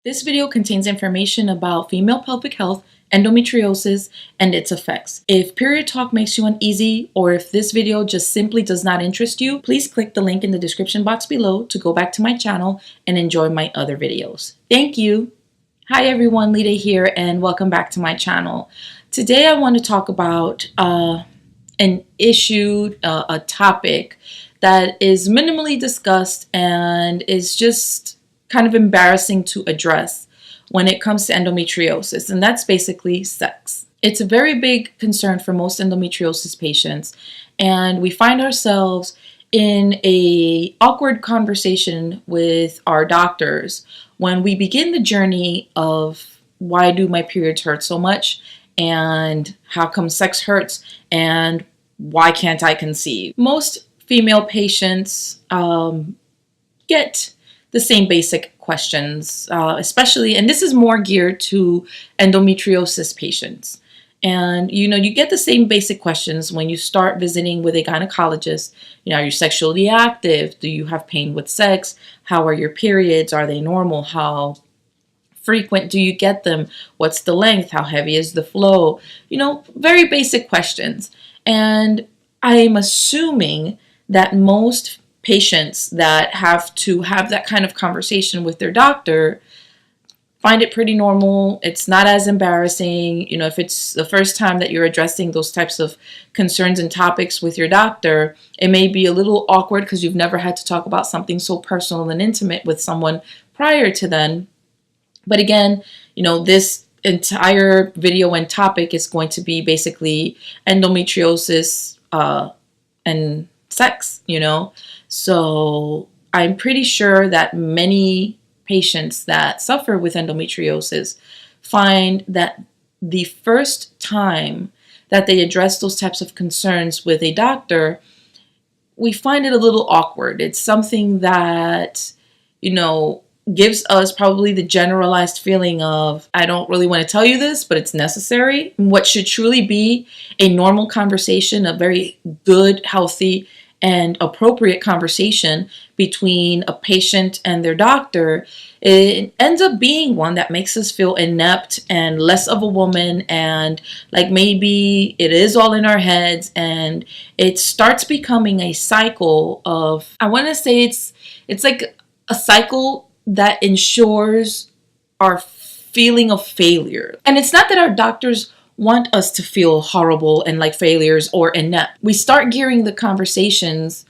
This video contains information about female pelvic health, endometriosis, and its effects. If period talk makes you uneasy, or if this video just simply does not interest you, please click the link in the description box below to go back to my channel and enjoy my other videos. Thank you! Hi everyone, Leda here, and welcome back to my channel. Today I want to talk about an issue, a topic that is minimally discussed and is just kind of embarrassing to address when it comes to endometriosis, and that's basically sex. It's a very big concern for most endometriosis patients, and we find ourselves in an awkward conversation with our doctors when we begin the journey of why do my periods hurt so much, and how come sex hurts, and why can't I conceive? Most female patients get the same basic questions, especially, and this is more geared to endometriosis patients. And you get the same basic questions when you start visiting with a gynecologist. Are you sexually active? Do you have pain with sex? How are your periods? Are they normal? How frequent do you get them? What's the length? How heavy is the flow? Very basic questions. And I'm assuming that most patients that have to have that kind of conversation with their doctor find it pretty normal. It's not as embarrassing. If it's the first time that you're addressing those types of concerns and topics with your doctor, it may be a little awkward because you've never had to talk about something so personal and intimate with someone prior to then. But again, this entire video and topic is going to be basically endometriosis and sex, So I'm pretty sure that many patients that suffer with endometriosis find that the first time that they address those types of concerns with a doctor, we find it a little awkward. It's something that, gives us probably the generalized feeling of, I don't really want to tell you this, but it's necessary. What should truly be a normal conversation, a very good, healthy, and appropriate conversation between a patient and their doctor, it ends up being one that makes us feel inept and less of a woman, and like maybe it is all in our heads, and it starts becoming a cycle of, I want to say it's like a cycle that ensures our feeling of failure. And it's not that our doctors want us to feel horrible and like failures or inept. We start gearing the conversations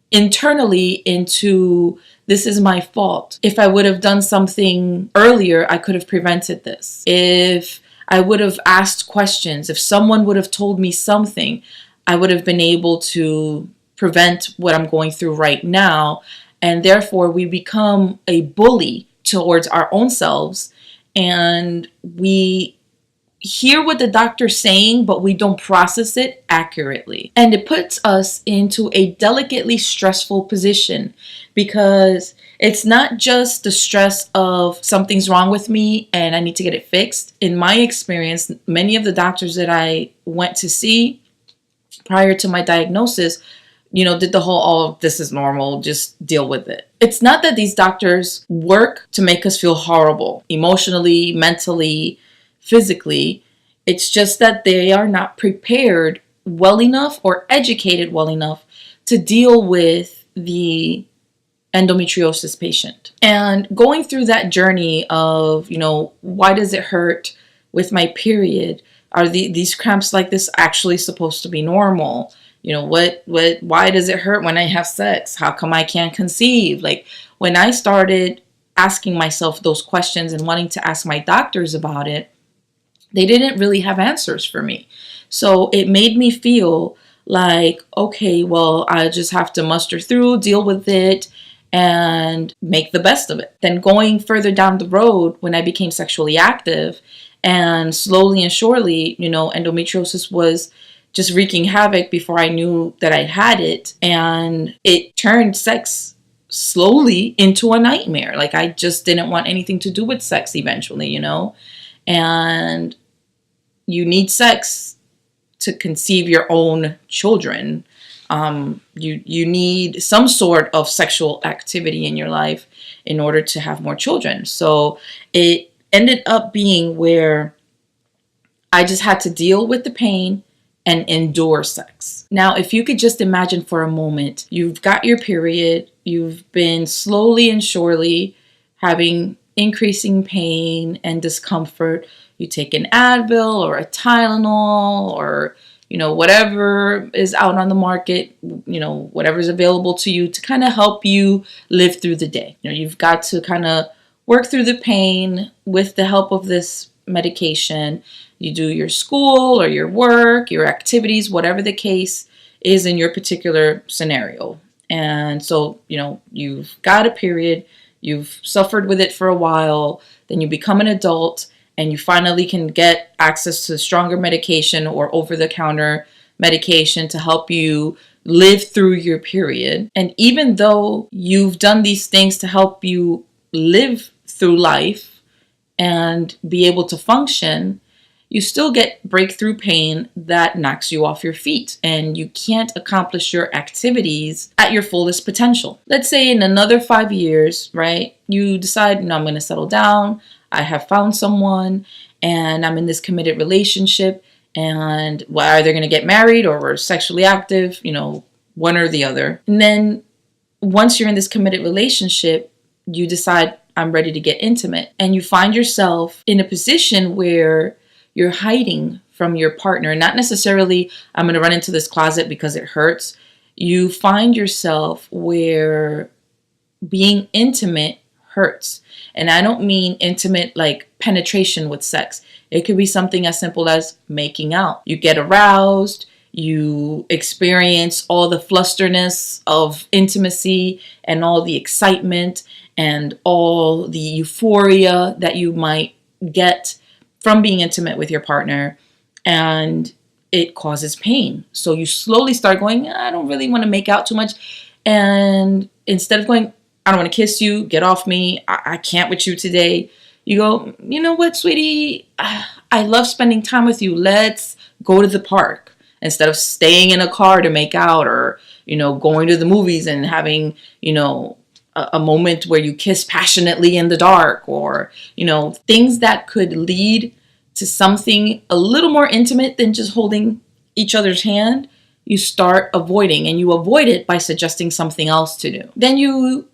internally into, this is my fault. If I would have done something earlier, I could have prevented this. If I would have asked questions, if someone would have told me something, I would have been able to prevent what I'm going through right now. And therefore, we become a bully towards our own selves, and we hear what the doctor's saying, but we don't process it accurately. And it puts us into a delicately stressful position, because it's not just the stress of something's wrong with me and I need to get it fixed. In my experience, many of the doctors that I went to see prior to my diagnosis, did the whole, oh, this is normal, just deal with it. It's not that these doctors work to make us feel horrible, emotionally, mentally, physically. It's just that they are not prepared well enough or educated well enough to deal with the endometriosis patient. And going through that journey of, why does it hurt with my period? Are these cramps like this actually supposed to be normal? Why does it hurt when I have sex? How come I can't conceive? Like, when I started asking myself those questions and wanting to ask my doctors about it, they didn't really have answers for me. So it made me feel like, okay, well, I just have to muster through, deal with it, and make the best of it. Then going further down the road, when I became sexually active, and slowly and surely, endometriosis was just wreaking havoc before I knew that I had it. And it turned sex slowly into a nightmare. Like, I just didn't want anything to do with sex eventually, And you need sex to conceive your own children. You need some sort of sexual activity in your life in order to have more children. So it ended up being where I just had to deal with the pain and endure sex. Now, if you could just imagine for a moment, you've got your period, you've been slowly and surely having increasing pain and discomfort. You take an Advil or a Tylenol or, whatever is out on the market, whatever's available to you to kind of help you live through the day. You've got to kind of work through the pain with the help of this medication. You do your school or your work, your activities, whatever the case is in your particular scenario. And so, you've got a period, you've suffered with it for a while, then you become an adult and you finally can get access to stronger medication or over-the-counter medication to help you live through your period. And even though you've done these things to help you live through life and be able to function, you still get breakthrough pain that knocks you off your feet and you can't accomplish your activities at your fullest potential. Let's say in another 5 years, right, you decide, I'm going to settle down. I have found someone and I'm in this committed relationship, and we're either going to get married or we're sexually active, one or the other. And then once you're in this committed relationship, you decide, I'm ready to get intimate. And you find yourself in a position where you're hiding from your partner. Not necessarily, I'm going to run into this closet because it hurts. You find yourself where being intimate hurts. And I don't mean intimate like penetration with sex. It could be something as simple as making out. You get aroused, you experience all the flusterness of intimacy and all the excitement and all the euphoria that you might get from being intimate with your partner, and it causes pain. So you slowly start going, I don't really want to make out too much. And instead of going, I don't want to kiss you, get off me, I can't with you today, you go, you know what, sweetie, I love spending time with you. Let's go to the park instead of staying in a car to make out, or, going to the movies and having, a moment where you kiss passionately in the dark, or, things that could lead to something a little more intimate than just holding each other's hand. You start avoiding, and you avoid it by suggesting something else to do. Then you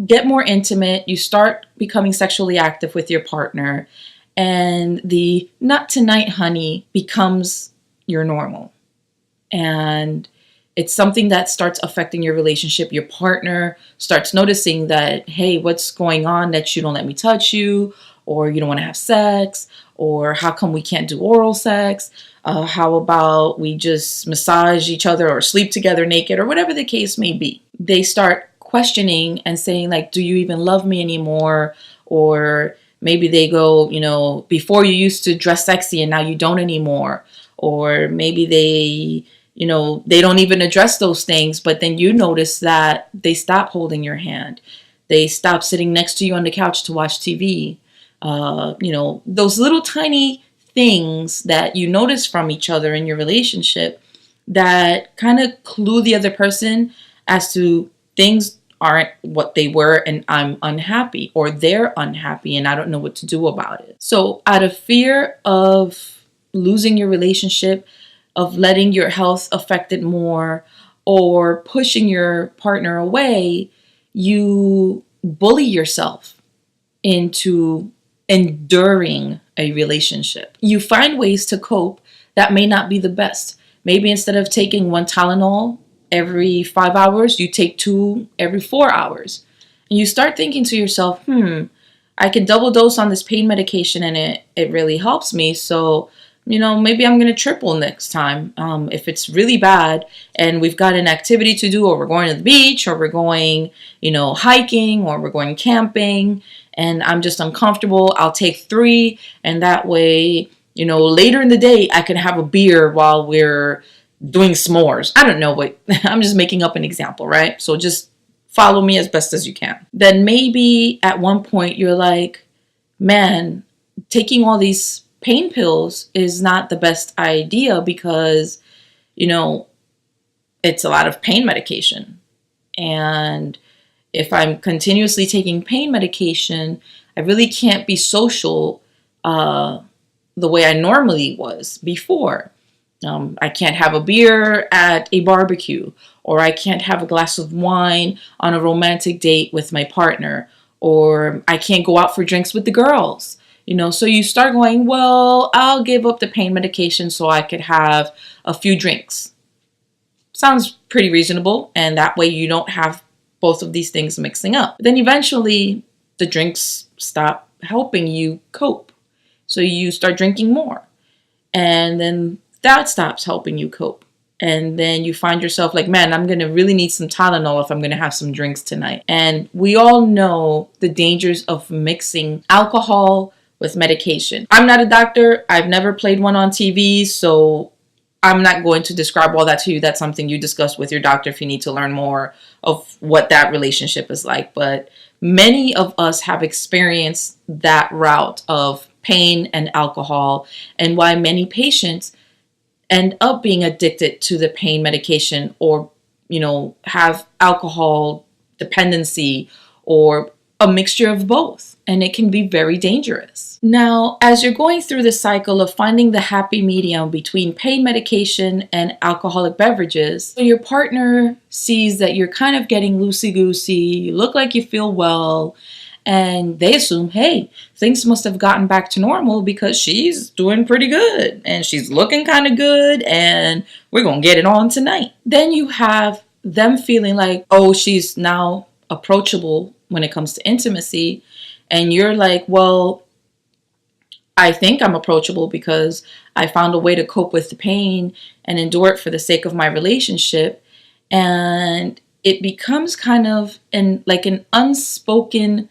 get more intimate, you start becoming sexually active with your partner, and the not tonight, honey, becomes your normal. And it's something that starts affecting your relationship. Your partner starts noticing that, hey, what's going on that you don't let me touch you, or you don't want to have sex, or how come we can't do oral sex? How about we just massage each other or sleep together naked, or whatever the case may be. They start questioning and saying, like, do you even love me anymore? Or maybe they go, before you used to dress sexy and now you don't anymore. Or maybe they don't even address those things, but then you notice that they stop holding your hand. They stop sitting next to you on the couch to watch TV. Those little tiny things that you notice from each other in your relationship that kind of clue the other person as to things aren't what they were, and I'm unhappy, or they're unhappy and I don't know what to do about it. So out of fear of losing your relationship, of letting your health affect it more, or pushing your partner away, you bully yourself into enduring a relationship. You find ways to cope that may not be the best. Maybe instead of taking one Tylenol every 5 hours, you take 2 every 4 hours. And you start thinking to yourself, I can double dose on this pain medication and it really helps me. So, maybe I'm going to triple next time. If it's really bad and we've got an activity to do, or we're going to the beach, or we're going, hiking, or we're going camping, and I'm just uncomfortable, I'll take 3. And that way, later in the day, I can have a beer while we're doing s'mores. I don't know what, I'm just making up an example, right? So just follow me as best as you can. Then maybe at one point you're like, man, taking all these pain pills is not the best idea because, it's a lot of pain medication. And, If I'm continuously taking pain medication, I really can't be social the way I normally was before. I can't have a beer at a barbecue, or I can't have a glass of wine on a romantic date with my partner, or I can't go out for drinks with the girls. So you start going, well, I'll give up the pain medication so I could have a few drinks. Sounds pretty reasonable, and that way you don't have both of these things mixing up. Then eventually the drinks stop helping you cope. So you start drinking more, and then that stops helping you cope. And then you find yourself like, man, I'm going to really need some Tylenol if I'm going to have some drinks tonight. And we all know the dangers of mixing alcohol with medication. I'm not a doctor. I've never played one on TV, so I'm not going to describe all that to you. That's something you discuss with your doctor if you need to learn more of what that relationship is like. But many of us have experienced that route of pain and alcohol, and why many patients end up being addicted to the pain medication, or, have alcohol dependency, or a mixture of both. And it can be very dangerous. Now, as you're going through the cycle of finding the happy medium between pain medication and alcoholic beverages, so your partner sees that you're kind of getting loosey-goosey, you look like you feel well, and they assume, hey, things must have gotten back to normal because she's doing pretty good and she's looking kind of good and we're going to get it on tonight. Then you have them feeling like, oh, she's now approachable when it comes to intimacy. And you're like, well, I think I'm approachable because I found a way to cope with the pain and endure it for the sake of my relationship. And it becomes kind of an unspoken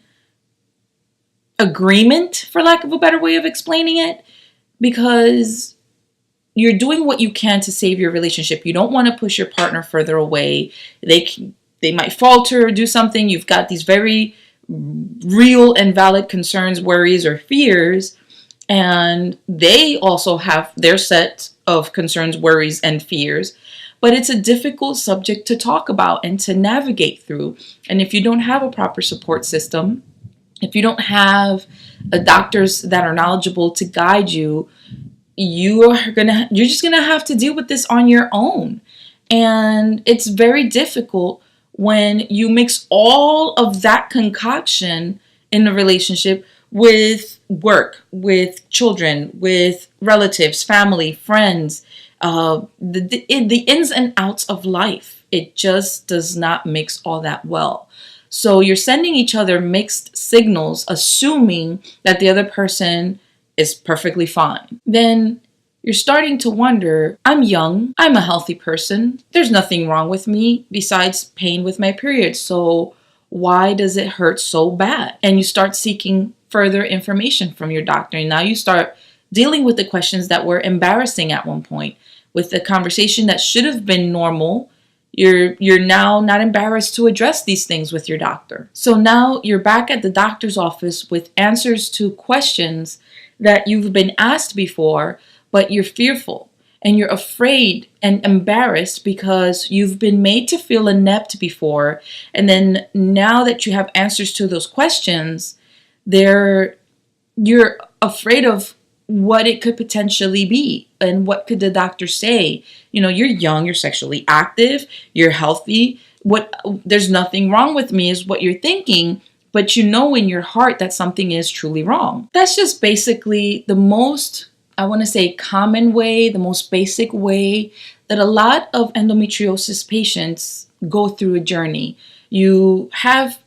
agreement, for lack of a better way of explaining it, because you're doing what you can to save your relationship. You don't want to push your partner further away. They might falter or do something. You've got these very real and valid concerns, worries, or fears, and they also have their set of concerns, worries, and fears. But it's a difficult subject to talk about and to navigate through. And if you don't have a proper support system, if you don't have doctors that are knowledgeable to guide you, you're just gonna have to deal with this on your own. And it's very difficult when you mix all of that concoction in a relationship with work, with children, with relatives, family, friends, the ins and outs of life. It just does not mix all that well. So you're sending each other mixed signals, assuming that the other person is perfectly fine. Then you're starting to wonder, I'm young, I'm a healthy person, there's nothing wrong with me besides pain with my period, so why does it hurt so bad? And you start seeking further information from your doctor, and now you start dealing with the questions that were embarrassing at one point. With the conversation that should have been normal, you're now not embarrassed to address these things with your doctor. So now you're back at the doctor's office with answers to questions that you've been asked before, but you're fearful and you're afraid and embarrassed because you've been made to feel inept before. And then now that you have answers to those questions, you're afraid of what it could potentially be and what could the doctor say. You're young, you're sexually active, you're healthy. There's nothing wrong with me is what you're thinking, but you know in your heart that something is truly wrong. That's just basically the most, I want to say, common way, the most basic way that a lot of endometriosis patients go through a journey. You have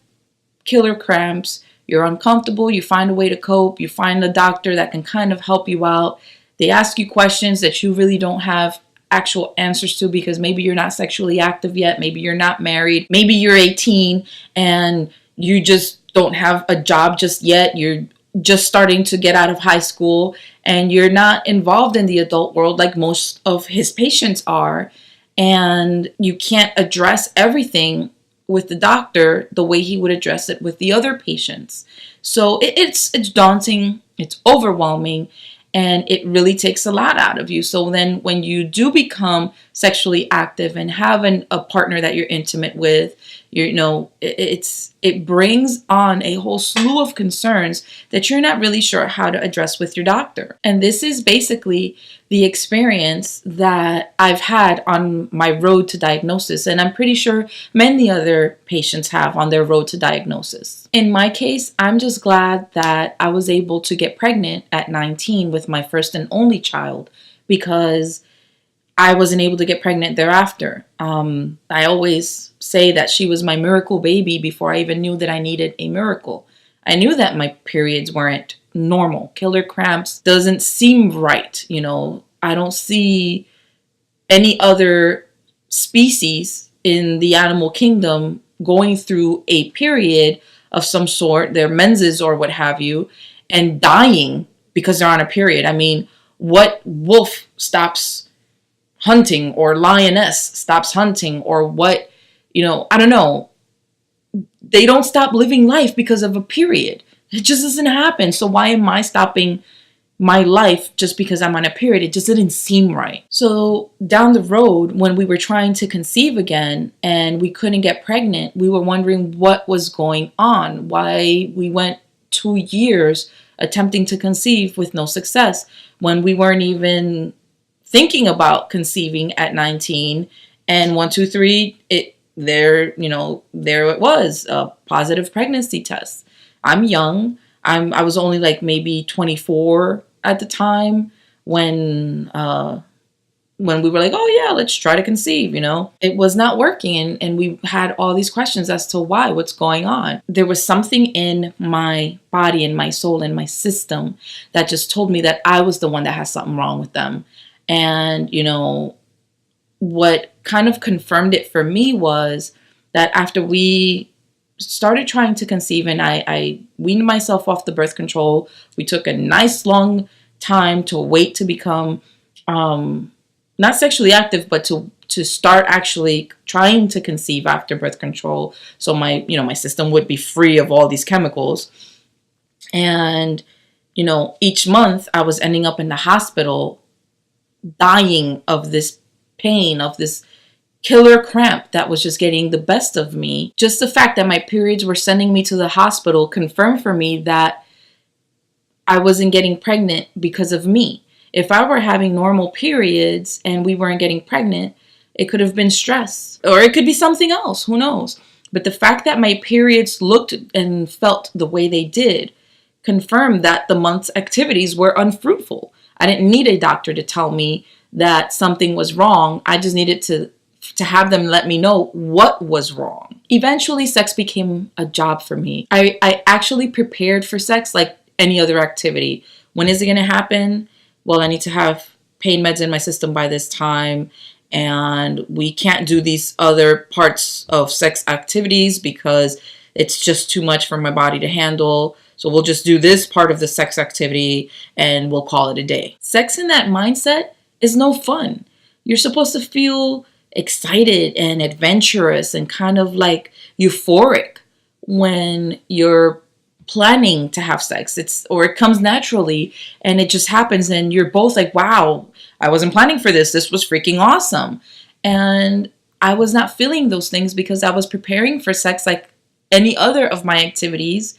killer cramps, you're uncomfortable, you find a way to cope, you find a doctor that can kind of help you out. They ask you questions that you really don't have actual answers to because maybe you're not sexually active yet, maybe you're not married, maybe you're 18 and you just don't have a job just yet, you're just starting to get out of high school and you're not involved in the adult world like most of his patients are, and you can't address everything with the doctor the way he would address it with the other patients. So it's daunting, it's overwhelming, and it really takes a lot out of you. So then when you do become sexually active and have a partner that you're intimate with, it brings on a whole slew of concerns that you're not really sure how to address with your doctor. And this is basically the experience that I've had on my road to diagnosis, and I'm pretty sure many other patients have on their road to diagnosis. In my case, I'm just glad that I was able to get pregnant at 19 with my first and only child, because I wasn't able to get pregnant thereafter. I always say that she was my miracle baby before I even knew that I needed a miracle. I knew that my periods weren't normal. Killer cramps doesn't seem right. I don't see any other species in the animal kingdom going through a period of some sort, their menses or what have you, and dying because they're on a period. I mean, what wolf stops hunting, or lioness stops hunting, or what, I don't know. They don't stop living life because of a period. It just doesn't happen. So why am I stopping my life just because I'm on a period? It just didn't seem right. So down the road, when we were trying to conceive again and we couldn't get pregnant, we were wondering what was going on, why we went 2 years attempting to conceive with no success when we weren't even thinking about conceiving at 19, and 1, 2, 3, there it was, a positive pregnancy test. I'm young. I was only like maybe 24 at the time when we were like, oh yeah, let's try to conceive. It was not working, and we had all these questions as to why, what's going on. There was something in my body and my soul and my system that just told me that I was the one that has something wrong with them. And, what kind of confirmed it for me was that after we started trying to conceive and I weaned myself off the birth control, we took a nice long time to wait to become not sexually active, but to start actually trying to conceive after birth control. So my system would be free of all these chemicals. And, each month I was ending up in the hospital dying of this pain, of this killer cramp that was just getting the best of me. Just the fact that my periods were sending me to the hospital confirmed for me that I wasn't getting pregnant because of me. If I were having normal periods and we weren't getting pregnant, it could have been stress, or it could be something else, who knows? But the fact that my periods looked and felt the way they did confirmed that the month's activities were unfruitful. I didn't need a doctor to tell me that something was wrong. I just needed to have them let me know what was wrong. Eventually, sex became a job for me. I actually prepared for sex like any other activity. When is it going to happen? Well, I need to have pain meds in my system by this time, and we can't do these other parts of sex activities because it's just too much for my body to handle. So we'll just do this part of the sex activity and we'll call it a day. Sex in that mindset is no fun. You're supposed to feel excited and adventurous and kind of like euphoric when you're planning to have sex. It comes naturally and it just happens and you're both like, wow, I wasn't planning for this. This was freaking awesome. And I was not feeling those things because I was preparing for sex like any other of my activities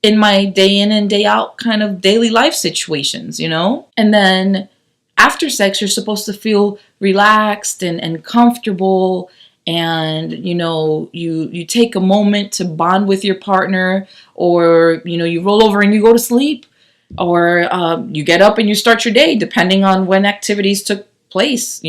in my day in and day out kind of daily life situations, And then after sex, you're supposed to feel relaxed and comfortable, and, you take a moment to bond with your partner, or, you roll over and you go to sleep, or you get up and you start your day, depending on when activities took place,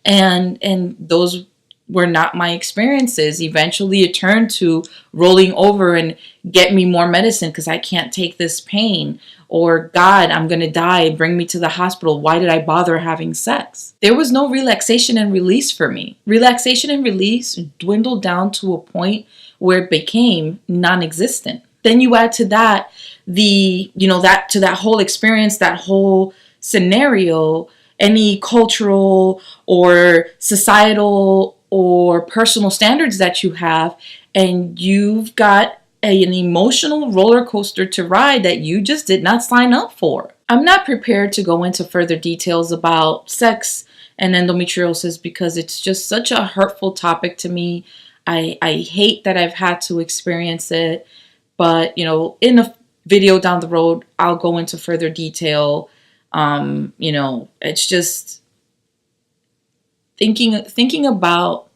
and those were not my experiences. Eventually it turned to rolling over and get me more medicine because I can't take this pain, or God, I'm going to die, bring me to the hospital. Why did I bother having sex? There was no relaxation and release for me. Relaxation and release dwindled down to a point where it became non-existent. Then you add to that that whole experience, that whole scenario, any cultural or societal or personal standards that you have, and you've got an emotional roller coaster to ride that you just did not sign up for. I'm not prepared to go into further details about sex and endometriosis because it's just such a hurtful topic to me. I hate that I've had to experience it, but you know, in a video down the road, I'll go into further detail. You know, it's just thinking about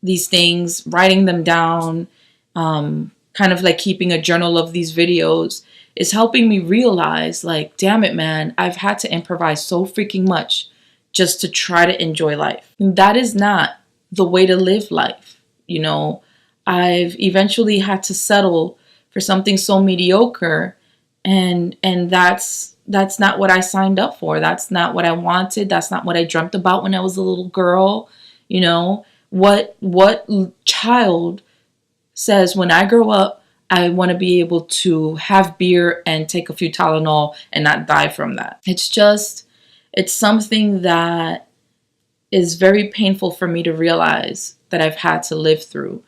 these things, writing them down, kind of like keeping a journal of these videos is helping me realize, like, damn it, man, I've had to improvise so freaking much just to try to enjoy life. And that is not the way to live life. You know, I've eventually had to settle for something so mediocre, and that's not what I signed up for. That's not what I wanted. That's not what I dreamt about when I was a little girl. You know, what child says, when I grow up, I want to be able to have beer and take a few Tylenol and not die from that? It's something that is very painful for me to realize that I've had to live through.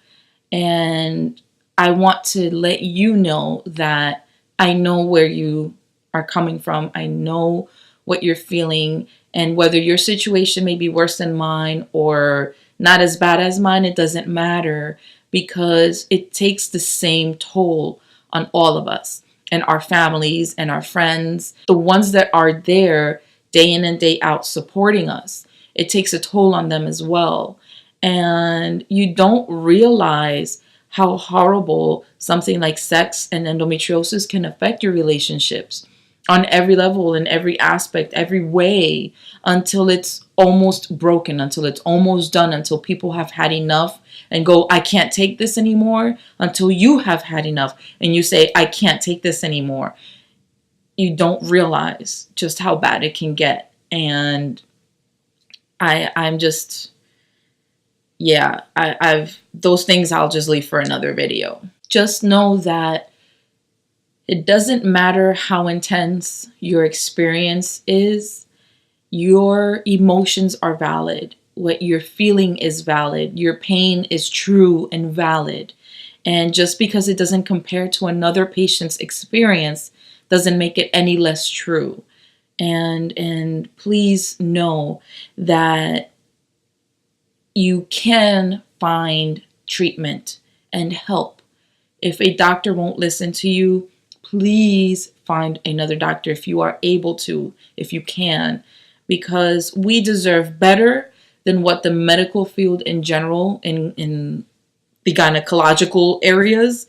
And I want to let you know that I know where you are coming from. I know what you're feeling, and whether your situation may be worse than mine or not as bad as mine, it doesn't matter, because it takes the same toll on all of us and our families and our friends, the ones that are there day in and day out supporting us. It takes a toll on them as well. And you don't realize how horrible something like sex and endometriosis can affect your relationships on every level, in every aspect, every way, until it's almost broken, until it's almost done, until people have had enough and go, I can't take this anymore, until you have had enough and you say, I can't take this anymore. You don't realize just how bad it can get. And I'm just, yeah, I've those things I'll just leave for another video. Just know that it doesn't matter how intense your experience is, your emotions are valid. What you're feeling is valid. Your pain is true and valid. And just because it doesn't compare to another patient's experience doesn't make it any less true. And please know that you can find treatment and help. If a doctor won't listen to you, please find another doctor if you are able to, if you can, because we deserve better than what the medical field in general, in the gynecological areas,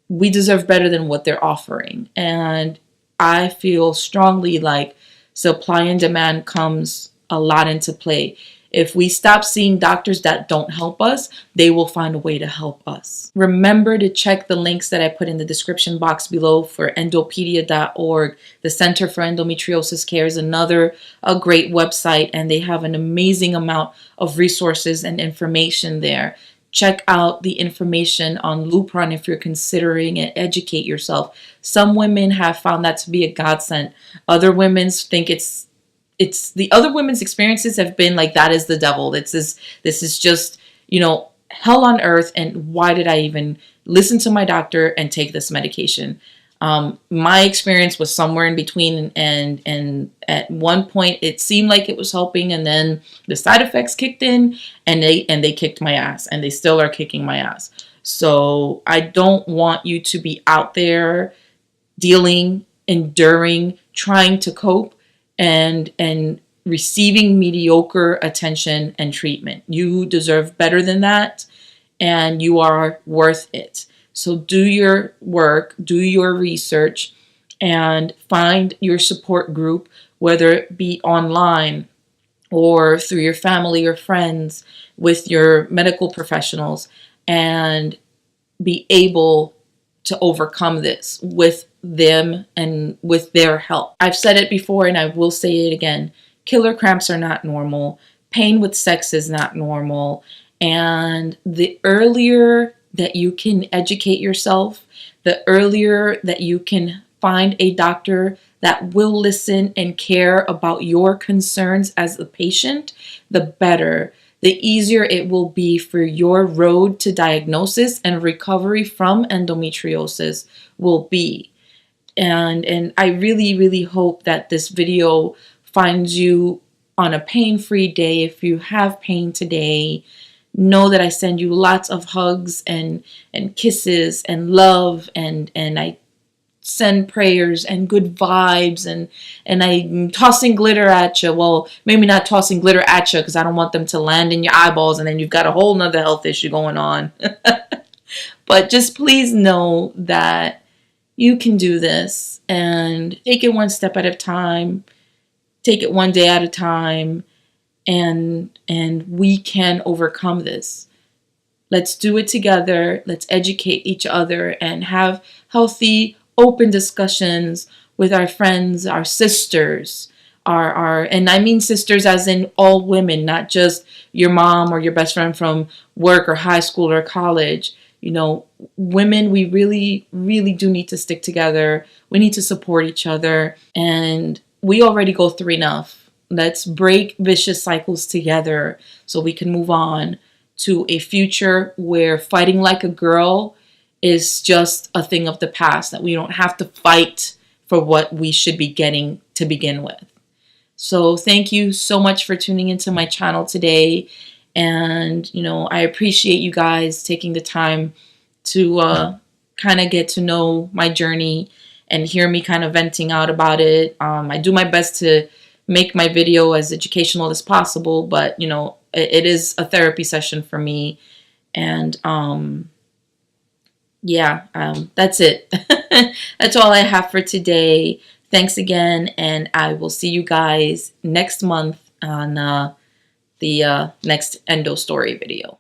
we deserve better than what they're offering. And I feel strongly like supply and demand comes a lot into play. If we stop seeing doctors that don't help us, they will find a way to help us. Remember to check the links that I put in the description box below for endopedia.org. The Center for Endometriosis Care is a great website, and they have an amazing amount of resources and information there. Check out the information on Lupron if you're considering it. Educate yourself. Some women have found that to be a godsend. Other women think it's the other women's experiences have been like, that is the devil. This is just, you know, hell on earth. And why did I even listen to my doctor and take this medication? My experience was somewhere in between, and at one point it seemed like it was helping, and then the side effects kicked in, and they kicked my ass, and they still are kicking my ass. So I don't want you to be out there dealing, enduring, trying to cope, and receiving mediocre attention and treatment. You deserve better than that, and you are worth it. So do your work, do your research, and find your support group, whether it be online or through your family or friends, with your medical professionals, and be able to overcome this with them and with their help. I've said it before and I will say it again. Killer cramps are not normal. Pain with sex is not normal. And the earlier that you can educate yourself, the earlier that you can find a doctor that will listen and care about your concerns as a patient, the better. The easier it will be for your road to diagnosis and recovery from endometriosis will be. And I really, really hope that this video finds you on a pain-free day. If you have pain today, know that I send you lots of hugs and kisses and love, and I send prayers and good vibes, and I'm tossing glitter at you. Well, maybe not tossing glitter at you because I don't want them to land in your eyeballs and then you've got a whole nother health issue going on. But just please know that you can do this, and take it one step at a time. Take it one day at a time, and we can overcome this. Let's do it together. Let's educate each other and have healthy, open discussions with our friends, our sisters, and I mean sisters as in all women, not just your mom or your best friend from work or high school or college. You know, women, we really, really do need to stick together. We need to support each other, and we already go through enough. Let's break vicious cycles together so we can move on to a future where fighting like a girl is just a thing of the past, that we don't have to fight for what we should be getting to begin with. So thank you so much for tuning into my channel today. And, you know, I appreciate you guys taking the time to kind of get to know my journey and hear me kind of venting out about it. I do my best to make my video as educational as possible, but, you know, it is a therapy session for me. And yeah, that's it. That's all I have for today. Thanks again, and I will see you guys next month on the next Endo story video.